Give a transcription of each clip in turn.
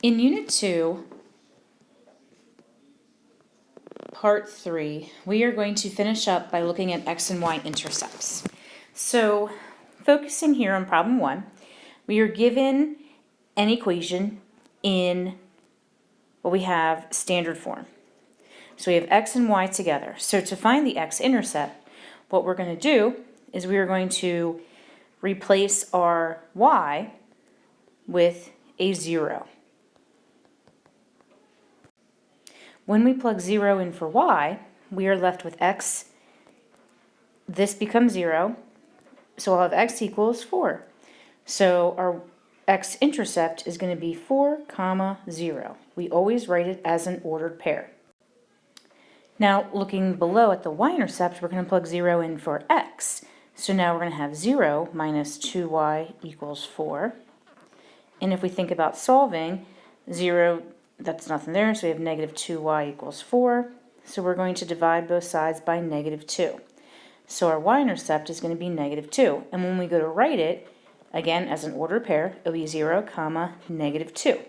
In Unit 2, Part 3, we are going to finish up by looking at x and y intercepts. So, focusing here on problem 1, we are given an equation in what we have standard form. So we have x and y together. So to find the x-intercept, what we're going to do is we are going to replace our y with a 0. When we plug 0 in for y, we are left with x. This becomes 0, so I'll have x equals 4. So our x-intercept is going to be 4, 0. We always write it as an ordered pair. Now, looking below at the y-intercept, we're going to plug 0 in for x. So now we're going to have 0 minus 2y equals 4. And if we think about solving, 0, that's nothing there, so we have negative 2y equals 4. So we're going to divide both sides by negative 2. So our y-intercept is going to be negative 2. And when we go to write it, again, as an ordered pair, it'll be 0, negative 2.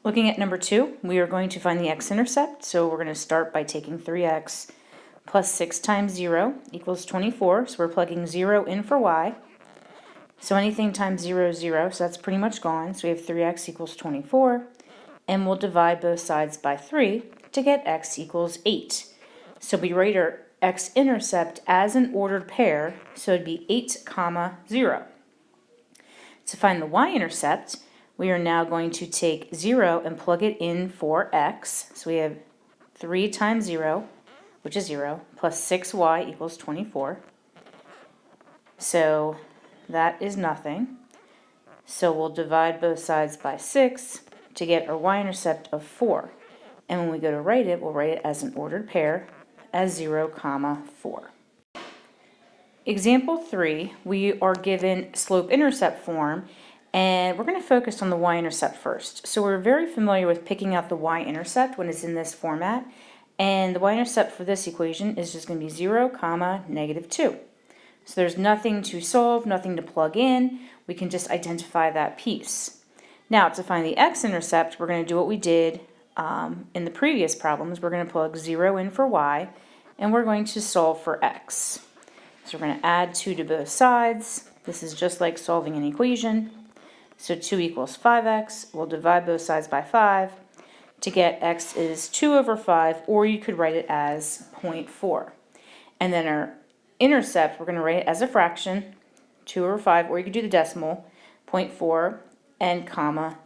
Looking at number 2, we are going to find the x-intercept. So we're going to start by taking 3x plus 6 times 0 equals 24. So we're plugging 0 in for y. So anything times 0 is 0, so that's pretty much gone. So we have 3x equals 24. And we'll divide both sides by 3 to get x equals 8. So we write our x-intercept as an ordered pair, so it'd be 8, 0. To find the y-intercept, we are now going to take 0 and plug it in for x. So we have 3 times 0, which is 0, plus 6y equals 24. So that is nothing. So we'll divide both sides by 6 to get our y-intercept of 4. And when we go to write it, we'll write it as an ordered pair as 0, 4. Example 3, we are given slope-intercept form, and we're going to focus on the y-intercept first. So we're very familiar with picking out the y-intercept when it's in this format, and the y-intercept for this equation is just going to be 0, negative 2. So there's nothing to solve, nothing to plug in. We can just identify that piece. Now, to find the x-intercept, we're going to do what we did in the previous problems. We're going to plug 0 in for y, and we're going to solve for x. So we're going to add 2 to both sides. This is just like solving an equation. So 2 equals 5x. We'll divide both sides by 5 to get x is 2 over 5, or you could write it as 0.4. And then our intercept, we're going to write it as a fraction, 2 over 5, or you could do the decimal, 0.4 and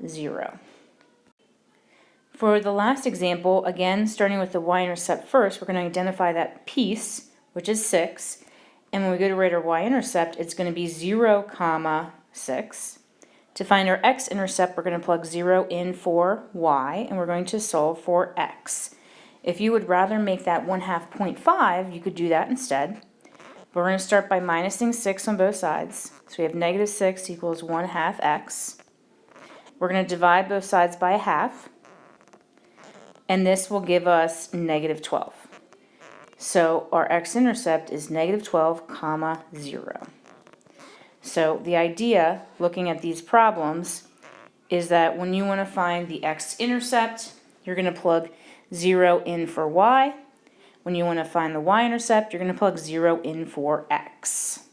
0. For the last example, again, starting with the y-intercept first, we're going to identify that piece, which is 6. And when we go to write our y-intercept, it's going to be 0, 6. To find our x-intercept, we're going to plug 0 in for y, and we're going to solve for x. If you would rather make that 1/2 0.5, you could do that instead. But we're going to start by minusing 6 on both sides. So we have negative 6 equals 1/2 x. We're going to divide both sides by a half. And this will give us negative 12. So our x-intercept is negative 12, 0. So the idea, looking at these problems, is that when you want to find the x-intercept, you're going to plug 0 in for y. When you want to find the y-intercept, you're going to plug 0 in for x.